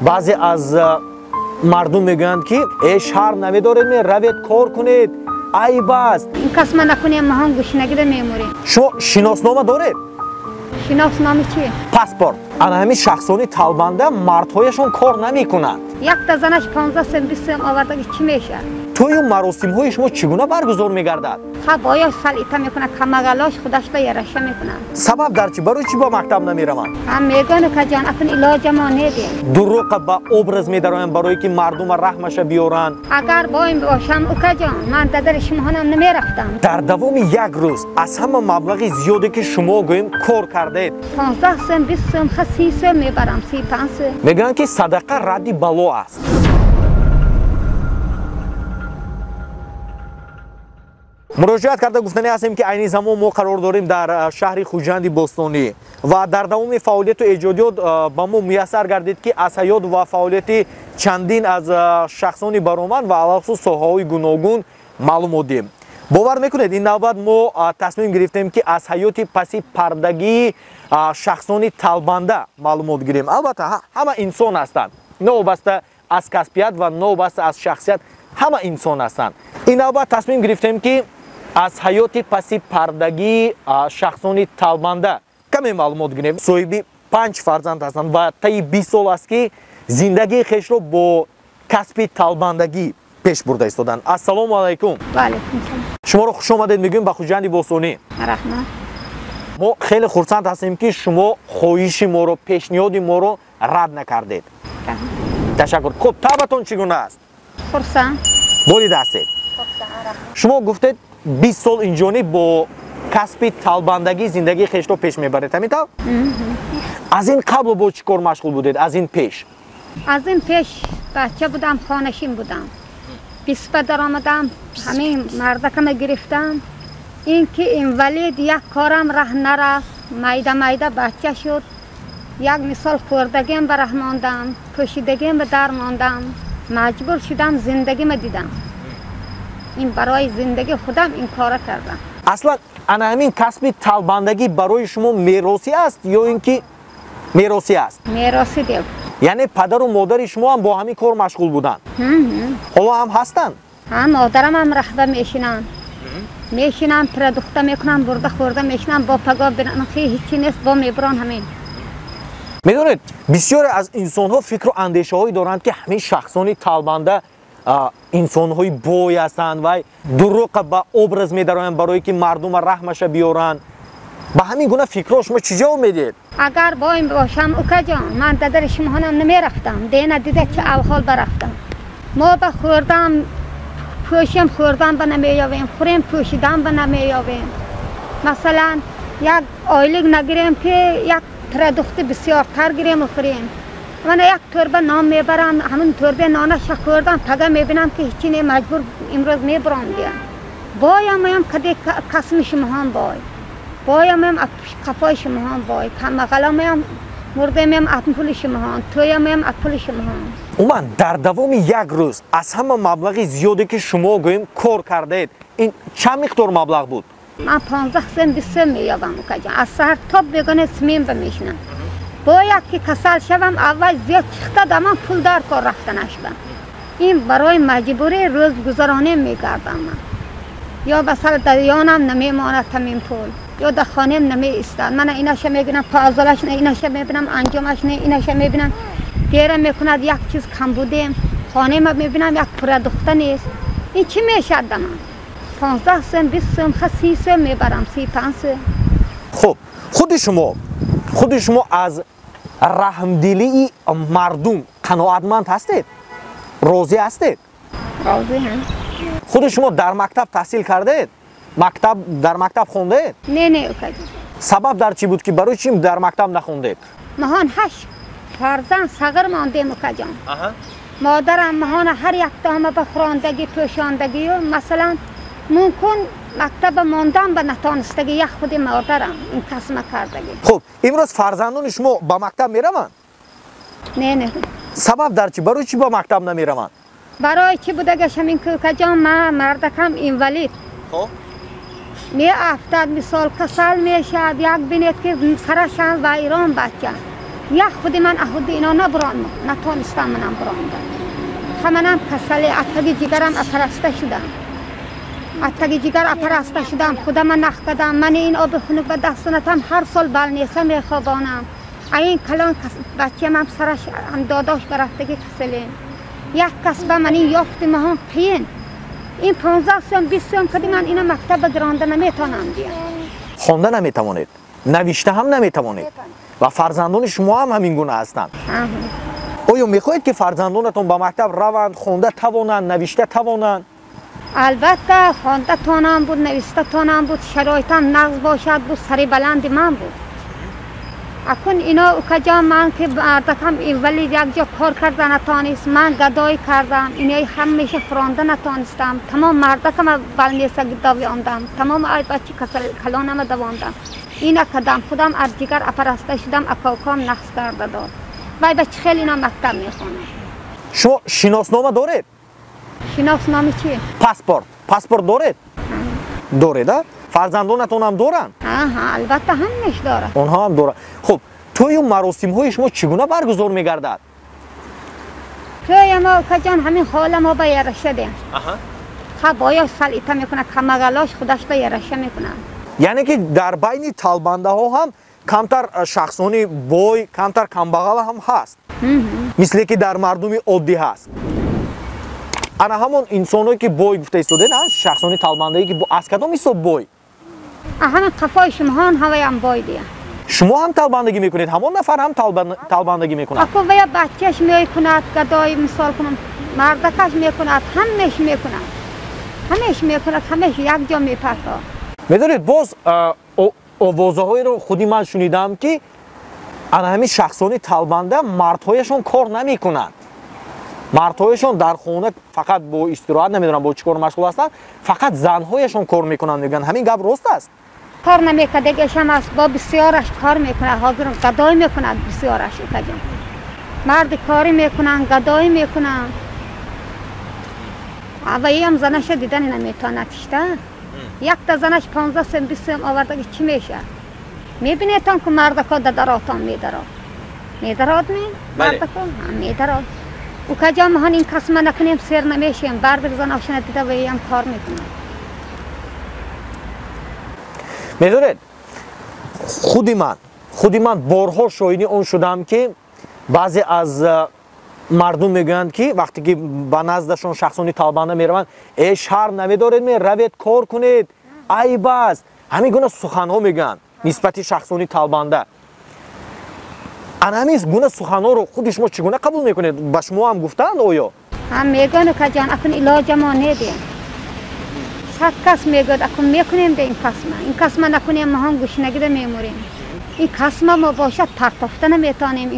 баъзе аз мардум мегӯянд ки шаҳр намедоред равед кор кунед, айб аст. ин касма накунем маҳон гӯшнагида мемурем. шумо шиноснома доред? шиноснома чӣ? паспорт. ана ҳамин шахсони талбанда мардҳояшон кор намекунанд. якта занаш 15 сем 20 сем овардаги чӣ мешавад? тӯю маросимҳои шумо чӣ гуна баргузор мегардад? бояш салита мекунад, камагалош худашро яраша мекунад. сабаб дар чӣ? барои чӣ ба мактаб намераванд? мегӯяну каҷон акун илоҷамо недем. дуруқа ба образ медароянд барое ки мардума раҳмаша биёранд. агар боим бошам укаҷон, ман дадари шумоҳонам намерафтам. дар давоми як рӯз аз ҳама маблағи зиёде ки шумо гӯем кор кардед, 15 сем 20 сем 30 сем мебарам, 35 сем. мегӯянд ки садақа радди бало аст. муроҷиат карда гуфтанӣ ҳастем ки айни замон мо қарор дорем дар шаҳри хуҷанди бостонӣ ва дар давоми фаъолияту эҷодиёт ба мо муяссар гардид ки аз ҳаёт ва фаъолияти чандин аз шахсони баромад ва алахсус соҳаҳои гуногун маълумот диҳем. бовар мекунед ин навбат мо тасмим гирифтем ки аз ҳаёти паси пардагии шахсони талбанда маълумот гирем. албатта ҳама инсон ҳастанд, новобаста аз касбият ва новобаста аз шахсият, ҳама инсон ҳастанд. ин навбат тасмим гирифтем ки аз ҳаёти паси пардагии шахсони талбанда каме маълумот гирем. соҳиби 5 фарзанд ҳастанд ва таи 20 сол аст ки зиндагии хешро бо касби талбандагӣ пеш бурда истоданд. ассалому алайкум. шуморо хушомадед мегӯем ба хуҷанди бостонӣ. раҳмат. мо хеле хурсанд ҳастем ки шумо хоҳиши моро, пешниҳоди моро рад накардед. ташаккур. хуб, табатон чӣ гуна аст? хурсанд. болид ҳастед. шумо гуфтед 20 сол инҷониб бо касби талбандагӣ зиндагии хешро пеш мебаред, ҳамин тав? аз ин қабло бо чӣ кор машғул будед? аз ин пеш? аз ин пеш бача будам, хонашин будам. бисфа даромадам, ҳамин мардакама гирифтам. ин ки инвалид як корам раҳ нарафт, майда майда бача шуд. як мисол хӯрдагим ба раҳ мондам, пӯшидагим ба дар мондам. маҷбур шудам зиндагима дидам. ин барои зиндагӣ худам ин кора кардам. аслан ана ҳамин касби талбандагӣ барои шумо меросӣ аст ё ин ки меросӣ аст? меросӣ дeb. яъне падару модари шумо ҳам бо ҳамин кор машғул буданд? ҳоло ҳам ҳастанд? модарам ҳам раҳба мешинанд. мешинанд, продукта мекунанд, бурда хӯрда мешинанд, бо паго бинахи ҳичи нест, бо мебурон ҳамин. медонед бисёре аз инсонҳо фикру андешаҳое доранд ки ҳамин шахсони талбанда инсонҳои бой ҳастанд ва дуруқа ба образ медароянд барое ки мардума раҳмаша биёранд. ба ҳамин гуна фикрҳо шумо чӣ ҷавоб медиҳед? агар боим бошам укаҷон, ман дадари шумоҳонам намерафтам, дена дида чи авҳол baрафтам. мо ба хӯрдам пӯшем, хӯрдам ба намеёвем, хӯрем пӯшидам ба намеёвем. масалан як ойлик нагирем ки як продукти бисёртар гирем و خوریم. من یک تربه نان میبرم، همون تربه نانش خوردم، پگه میبینم که هیچی نه، مجبور امروز میبرم دیگه. بایم میم کدی قسم شما هم بایم میم قفای شما هم بای، کمقلا میم مرده میم اپول شما هم، توی میم اپول شما هم. عموما در دوام یک روز از همه مبلغی زیادی که شما گویم کار کردید، این چند مقدار مبلغ بود؟ من 15 سن 20 سن میابم کجا. از سر تا بگونه سمیم بمیشنم. باید که کسل شوم اول زیاد چخته دامن پول دار کار رفتنش بم. این برای مجبوری روز گذرانه میگردم من. یا مثلا دریانم نمیماند تمیم پول. یا در خانم نمی ایستاد. من ایناش میبینم پازلش نه، ایناش میبینم انجامش نه، ایناش میبینم دیره میکند یک چیز کم بودیم. خانه ما میبینم یک پرداخته نیست. این چی میشد من؟ 15 سن 20 سن 30 سن میبرم 35 سن. خب خود شما از رحمدلی مردم قناعتمند هستید؟ راضی هستید؟ راضی هم. خود شما در مکتب تحصیل کردید؟ در مکتب خوندید؟ نه اوکی. سبب در چی بود که برای چی در مکتب نخوندید؟ مهان 8 فرزند صغیر ماندیم اوکی جان. مادرم مهان هر یک تامه به خواندگی پوشاندگی و مثلا ممکن مکتب ماندن به نتانستگی یک خود مادرم این قسم کردگی. خب امروز فرزندان شما با مکتب میروند؟ نه. سبب در چی؟ برای چی با مکتب نمیروند؟ برای چی بودگش همین که جان ما مردکم اینولید. خب می افتاد مثال کسل میشد یک بینید که سرشان و ایران بچه یک خودی من اهود اینا نبراندم، نتونستم منم براندم. منم کسلی اتگی جگرم اپرسته شدم. اتگی جگر اپرسته شدم، خودم نخ کردم. من این آب خنک به دستانتم هر سال بالنیسه میخوابانم. این کلان بچه من سرش هم داداش برفتگی کسلی. یک کسبه من این یافت مهم قین. این 15 سال 20 سال کدی من اینا مکتب گرانده نمیتونم بیام. خوانده نمیتوانید، نوشته هم نمیتوانید و فرزندان شما هم همین گونه هستند. آیا میخواهید که فرزندانتون به مکتب روند، خوانده توانند، نوشته توانند؟ البته خوانده توانم بود، نوشته توانم بود، شرایطم نقض باشد بود، سری بلند من بود. اکن اینا کجا من که مردکم ولی یک جا کار کرده نتانست، من گدایی کردم، اینای همیشه فرانده نتانستم. تمام مردکم بالنیسه دواندم، تمام ای بچه کلانم دواندم. اینا کدام خودم از جگر اپرسته شدم، اکاکام نقص کرده داد. وای بچه خیلی اینا مکتب میخوانم. شما شناسنامه دارید؟ شناسنامه چیه؟ پاسپورت دارید؟ دارید؟ فرزندانتون هم دارن؟ البته همش داره. اونها هم دارن. خب توی مراسم های شما چگونه برگزار میگردد؟ توی ما کجان همین خاله ما به یرشه دیم. خب باید سلیطه میکنه، کمگلاش خودش به یرشه میکنه. یعنی که در بین طالبانده ها هم کمتر شخصانی بای، کمتر کمبغل هم هست. مثل که در مردم عادی هست. انا همون انسانایی که بای گفته ایستاده نه، شخصانی طالبانده که از کدام حساب بای؟ همین قفای شما هوای هم بای دیه. شما هم طالباندگی میکنید، همون نفر هم طالباندگی میکنند. اکو ویا بچهش میکند، گدای مثال کنم، مردکش میکند، همش میکند، همش یک جا میپرد. میدونید باز آوازه های رو خودی من شنیدم که انا همین شخصانی طالبانده مردهایشون کار نمیکنند. مردهایشون در خونه فقط با استراحت نمیدونم با چیکار مشغول هستن، فقط زنهایشون کار میکنند. میگن همین گپ راست است؟ کار نمیکنه دیگه، هم است با بسیارش کار میکنه، حاضر گدای میکنه بسیارش کجا. مرد کاری میکنن، گدای میکنن. اوایی هم زنش دیدن نمیتونه تشته. یک تا زنش 15 سال 20 سال آورده چی میشه؟ میبینید که مرد که دراتان میدراد مردکو میدراد. او کجا ما این قسم نکنیم سر نمیشیم، برد زنش ندیده و هم کار میکنن. میدونید خودی من بارها شاهدی اون شدم که بعضی از مردم میگویند که وقتی که به نزدشون شخصانی طالبانده میروند، ای شرم نمیدارید روید کار کنید، ای بس همین گونه سخنها میگن نسبت شخصانی طالبانده. همین گونه سخنها رو خود شما چگونه قبول میکنید؟ به شما هم گفتند آیا؟ هم میگن که جان اکن علاج ما ندیم. صد کس میگوید اکن میکنیم به این قسمه نکنیم ما هم گوش نگیده میموریم. این قسمه ما باشد پرتافته نمیتانیم.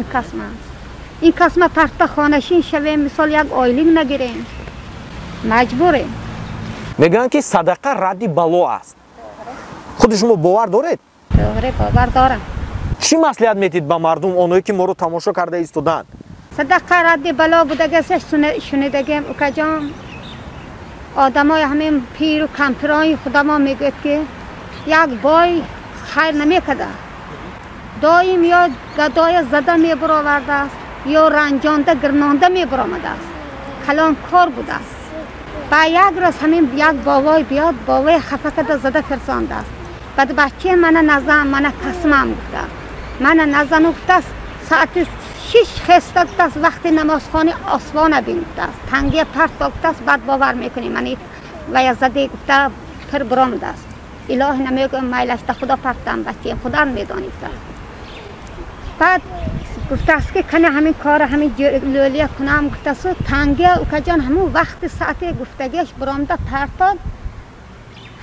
این قسمه پرتا خانشین شویم، مثال یک آیلینگ نگیریم، مجبوریم. میگن که صدقه رد بلا است. خود شما باور دارید؟ دوره باور دارم. چی مصلحت میدید به مردم اونایی که ما رو تماشا کرده ایستادند؟ صدقه رد بلا بودگه شنیدگیم اوکا جان. آدمای همین پیر و کمپرای خدا ما میگوید که یک بای خیر نمیکده، دایم یا گدای زده میبراورده است یا رنجانده گرنانده میبرامده است. کلان کار بوده است. با یک روز همین یک باوای بیاد، باوای خفه کده زده فرسانده است. بعد بچه من نزن، من قسمم گفته، من نزن گفته است ساعت 6 خسته گفته است، وقتی نمازخانه آسوانه بین گفته است، تنگی پرت گفته است. بعد باور میکنی من و زده گفته پر برامده است. الهی نمیگم میلش تا خدا پرتم بچه خدا میدانی. بعد گفته است که کنه همین کار همین لولیه کنم گفته است تنگه او که جان همون وقت ساعت گفتگیش برامده پرتاد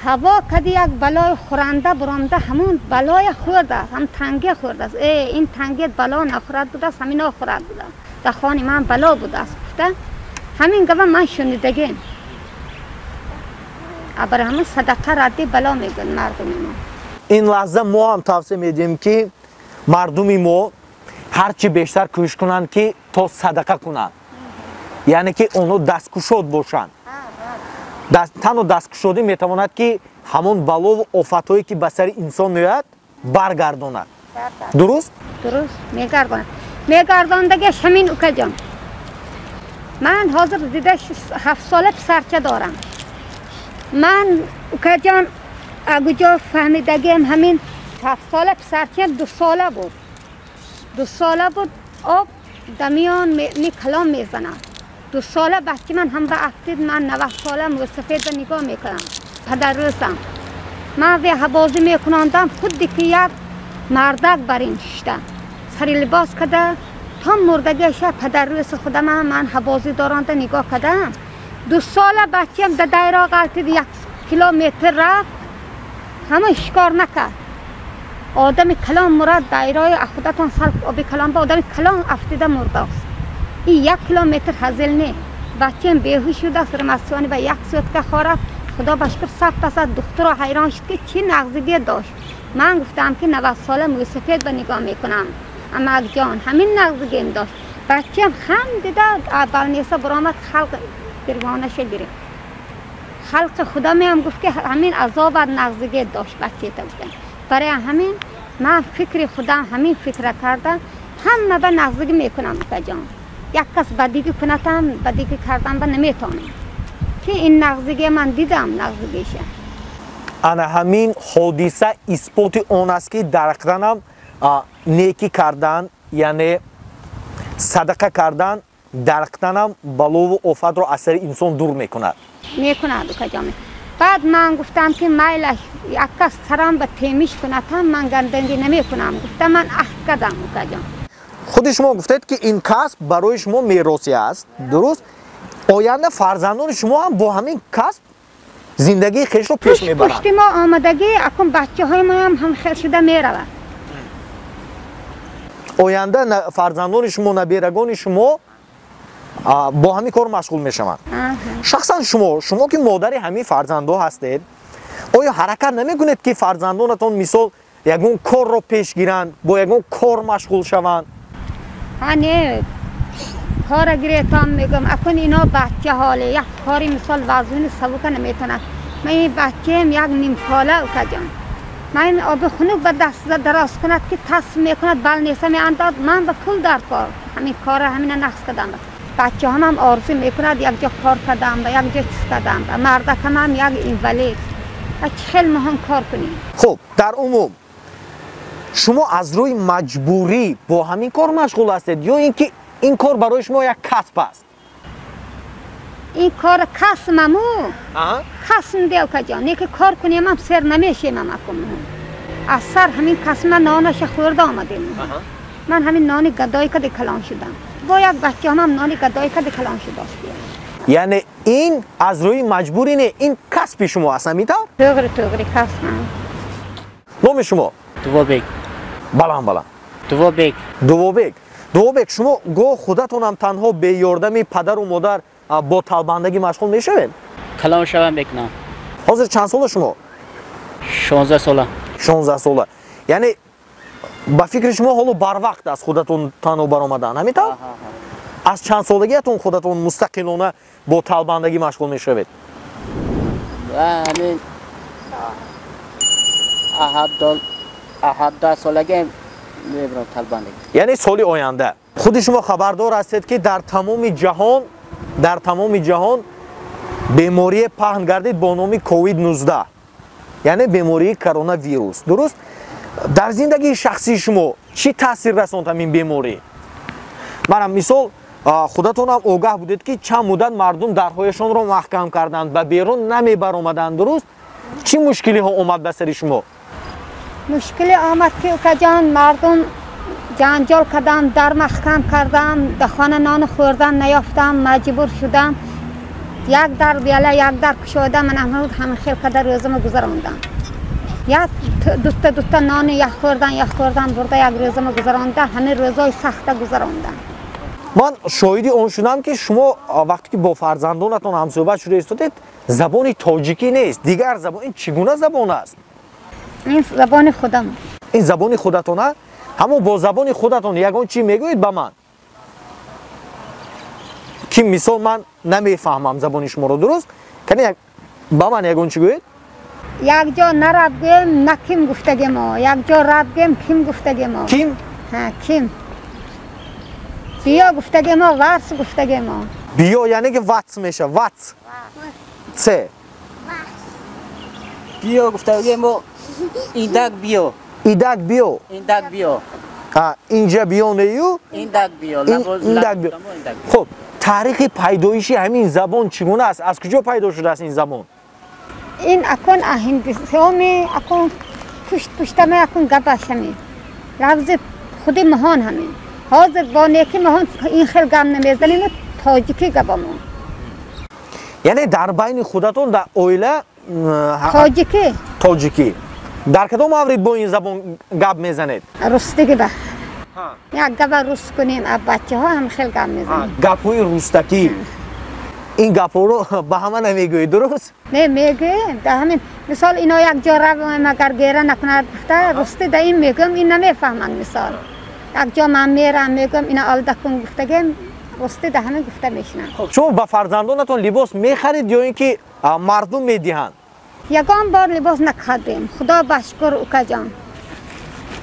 هوا کدی یک بلای خورنده برامده همون بلای خورده است، هم تنگه خورده است. این تنگه بلا نخورد بوده است، همین نخورد بوده است. در خانه من بلا بوده است گفته. همین گفته من شنیدگیم. ابر همون صدقه ردی بلا میگن مردم ما. این لحظه ما هم توصیه میدیم که مردم ما هرچی بیشتر کوشش کنند که تا صدقه کنند، یعنی که اونو دستکشاد باشند. تنها دستکشادی میتواند که همون بلا و آفتایی که به سر انسان میاد برگرداند. درست؟ درست میگرداند. میگرداندگش همین اوکا جان. من حاضر دیده 7 ساله پسرچه دارم. من اوکا جان اگه فهمیدگیم همین 7 ساله پسرچه 2 ساله بود. 2 ساله بود آب دمیان می کلام میزند. 2 ساله بچه من هم به افتید من 90 ساله موسفید به نگاه میکنم. پدر روزم. من وی حبازی میکناندم خودی که یک مردک برین شده. سری لباس کده تا مردگیش پدر روز خودم من حبازی دارانده نگاه کدم. 2 ساله بچیم در دایره غلطید 1 کیلومتر رفت همه شکار نکرد. آدم کلام مرد دایره خودتان سال آبی کلام با آدم کلام افتیده مرده است. این 1 کیلومتر هزل نه. بچیم بیهوش شده فرماسیونی به 1 سوت که خورد. خدا بشکر سب پس دختر حیران شد که چی نغزگی داشت. من گفتم که 90 ساله موسفید به نگاه میکنم. اما جان همین نغزگی داشت. بچیم خم دیده اول نیسته برآمد خلق گریوانه شد گرفت. خلق خدا میم گفت که همین عذاب نغزگی داشت بچه تا بودن. برای همین من فکر خدا همین فکر کرده همه به نغزگی میکنم که جان. یک کس بدیگی کنتم بدیگی کردم به نمیتونم. که این نغزگی من دیدم نغزگیشه. انا همین حادثه اثبات آن است که درختانم نیکی کردن یعنی صدقه کردن درختانم بلا و آفت را از سر انسان دور میکند. میکند که جامعه. بعد من گفتم که میلش یک کس سرم به تیمیش کنتم من گندگی نمی کنم. گفتم من اخ کدم که جان. خود شما گفتید که این کسب برای شما میراثی است. درست؟ آینده فرزندان شما هم با همین کسب زندگی خیش رو پیش میبرند. پشت ما آمدگی اکن بچه های ما هم خیل شده میرود. آینده فرزندان شما نبیرگان شما با همین کار مشغول میشوند. شخصا شما که مادر همین فرزندان هستید آیا حرکت نمیکنید که فرزندانتان مثال یگون کار رو پیش گیرند با یگون کار مشغول شوند؟ نه کار گریتام میگم اکن اینا بچه حاله یک کاری مثال وزنی سبوکه نمیتونه. من این بچه‌ام یک نیم ساله اوکا جان. من آب خنک به دست دراز کند که تست میکند بل نیسته میانداز من به پول در کار همین کار همین نقص کردم. بچه هم آرزو میکند یک جا کار کردم و یک جا چیز کردم و مردکم هم یک اینولید خیلی مهم کار کنیم. خب در عموم شما از روی مجبوری با همین کار مشغول هستید یا اینکه این کار برای شما یک کسب است؟ این کار کسبمو کسب دیو که جان که کار کنیم هم سر نمیشیم هم اکنم از سر همین کسب من نانش خورده آمدیم. من همین نانی گدایی که کلان شدم با یک بچه هم نانی گدایی که کلان شده است. یعنی این از روی مجبوری نه این کسب شما است میتر؟ توگری کسب. نام شما؟ دوابک. بلند دوابک شما گو خودتون هم تنها به یاردم پدر و مادر با طلبندگی مشغول میشوید؟ کلام شوم بکنم. حاضر چند سال شما؟ 16 ساله. 16 ساله. یعنی با فکر شما حالا بر وقت از خودتون تنها برآمدن همینطور؟ از چند سالگیتون خودتون مستقلانه با طلبندگی مشغول میشوید؟ همین 17 سالگی میبرم طلبندگی. یعنی سالی آینده خود شما خبردار هستید که در تمام جهان بیماری پهن گردید با نام کووید 19 یعنی بیماری کرونا ویروس. درست؟ در زندگی شخصی شما چی تاثیر رساند این بیماری؟ من مثال خودتون هم آگاه بودید که چند مدت مردم درهایشان را محکم کردند و بیرون نمی برآمدند. درست؟ چی مشکلی ها اومد به سر شما؟ مشکلی آمد که جان مردم جنجال کردم در محکم کردم در خانه نان خوردن نیافتم مجبور شدم یک در بیاله یک در کشوده من همه خیلی قدر روزم گذراندم. یک دوتا نان یک خوردن برده یک روزم گذرانده همه روزای سخت گذراندم. من شاهدی آن شدم که شما وقتی که با فرزندانتون هم صحبت شده ایستادید زبان تاجیکی نیست دیگر زبان. این چگونه زبان است؟ این زبان خودم. این زبان خودتونه؟ همون با زبان خودتون یگان چی میگوید به من که مثال من نمیفهمم زبان شما رو. درست؟ کنی با من یگان چی گوید؟ یک جا نرب گیم نکیم گفتگی ما یک جا رب گیم کیم گفتگی ما. کیم؟ ها کیم. بیا گفتگی ما ورس گفتگی ما بیو یعنی که وات میشه وات سه بیو گفتگی ما ایندک بیو ایدک بیو ایندک بیو اینجا بیو نیو ایندک بیو ایندک بیو خب تاریخ پیدایشی همین زبان چگونه است از کجا پیدا شده است این زبان این اکن هندوستانی اکن پشت ما اکن گباشمی لفظ خودی مهان همین حاضر با نیکی مهان این خیلی گم نمیزنیم تاجیکی گبامون یعنی در بین خودتون در اویله تاجیکی در کدام مورد با این زبان گپ میزنید رستگی به یک گپ روست کنیم بچه ها هم خیلی گپ میزنیم گپ های روستکی این گپ رو به همه نمیگویید درست نه میگویم در همین مثال اینا یک جا رویم اگر گیره نکنه گفته رسته در این میگم این نمیفهمند مثال یک جا من میرم میگم اینا آلده کن گفتگیم رسته در همین گفته میشنم شما به فرزندانتون لباس میخرید یا اینکه مردم میدهند یگان بار لباس نخریدیم خدا بشکر اوکا جان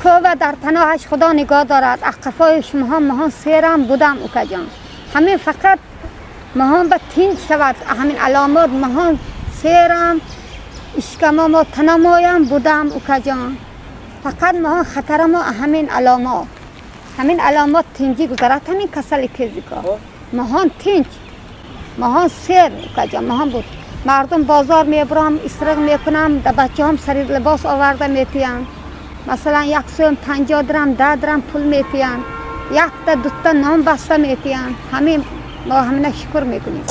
که و در پناهش خدا نگاه دارد اقفای شما هم مهان سیرم بودم اوکا جان همین فقط مهان به تین شود همین علامات مهان سیرم اشکمام و تنمایم بودم اوکا جان فقط مهان خطرم و همین علامات تینجی گذارد همین کسلی کزی که مهان تینج مهان سیر اوکا جان مهان بود مردم بازار میبرم اسرق میکنم در بچه هم سری لباس آورده میتیم مثلا یک سوم 50 درم 10 درم پول میتیم یک تا دو تا نام بسته میتیم همین ما همین شکر میکنیم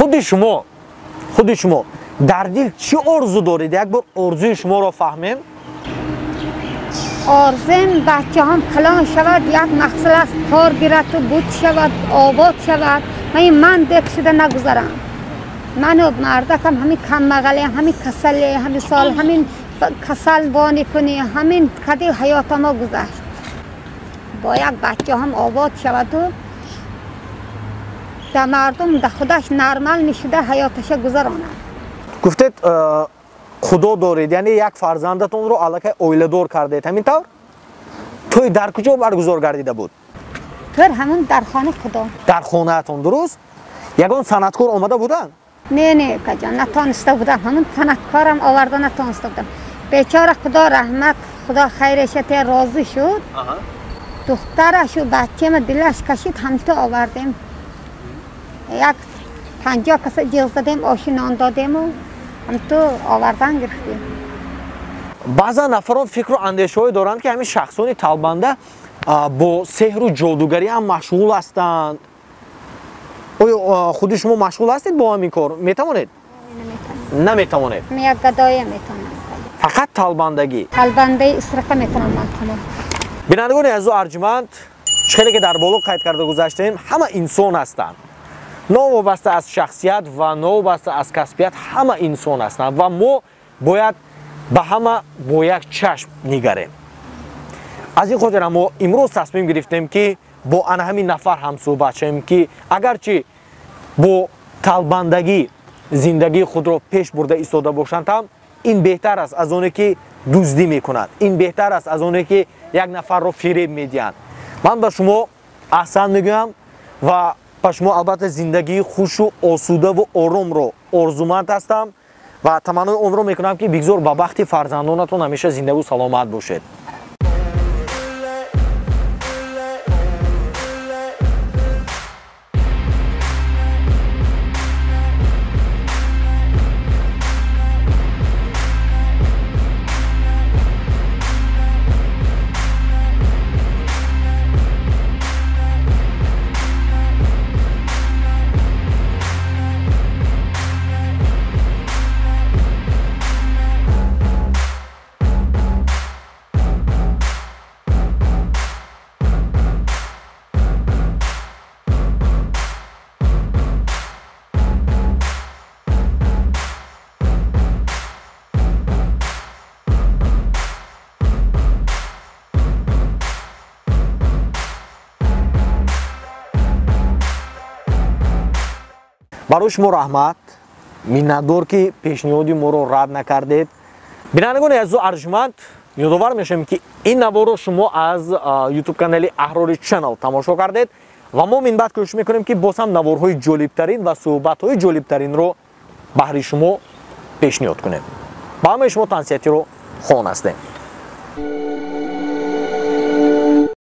خود شما در دل چی آرزو دارید یک بار آرزوی شما را فهمیم آرزویم بچه هم کلان شود یک مقصد است کار گیرد و بود شود آباد شود من دیک شده نگذارم من و مردکم همین کم مغلی همین کسلی همین سال همین کسل بانی کنی همین کدی حیات ما گذشت با یک بچه هم آباد شود و در مردم در خودش نرمال میشده حیاتش گذراند گفتید خدا دارید یعنی یک فرزندتون رو علاقه اویله دار کردید همین طور توی در کجا برگزار گردیده بود در همون در خانه خدا در خانه تون درست یگان صنعتکار آمده بودن نه کجان نتونسته بودم همون صنعتکارم آورده نتونسته بودم بیچاره خدا رحمت خدا خیرش راضی شد دخترش و بچه ما دلش کشید همینطور آوردیم یک 50 کس جیغ زدیم آش نان دادیم و همینطور آوردن گرفتیم بعضا نفران فکر و اندیشه دارند که همین شخصان طالبنده با سحر و جادوگری هم مشغول هستند خود شما مشغول هستید با همین کار میتوانید نمیتوانید یک گدایی میتونم فقط طالبندگی طالبنده اسرقه میتونم من تمام بینندگان عزیز و ارجمند چیزی که در بالا قید کرده گذاشتیم همه انسان هستند نوابسته از شخصیت و نوابسته از کسبیت همه انسان هستند و ما باید به همه با یک چشم نگریم از این خاطر ما امروز تصمیم گرفتیم که با همین نفر هم صحبت شیم که اگرچه با طالبندگی زندگی خود را پیش برده ایستاده باشند هم این بهتر است از اونه که دزدی میکنند این بهتر است از اونه که یک نفر را فریب میدهند من به شما احسان میگویم و به شما البته زندگی خوش و آسوده و آرام را آرزومند هستم و تمنا اون رو میکنم که بگذار با بخت فرزندانتون همیشه زنده و سلامت باشید برای شما رحمت منتدار که پیشنهادی ما رو رد نکردید بینندگان عزیز و ارجمند یادآور میشم که این نوار رو شما از یوتیوب کانال احراری چنل تماشا کردید ва мо минбаъд кӯшиш мекунем ки боз ҳам наворҳои ҷолибтарин ва суҳбатҳои ҷолибтаринро баҳри шумо пешниҳод кунем. ба ҳамаи шумо тансиятиро хон ҳастем.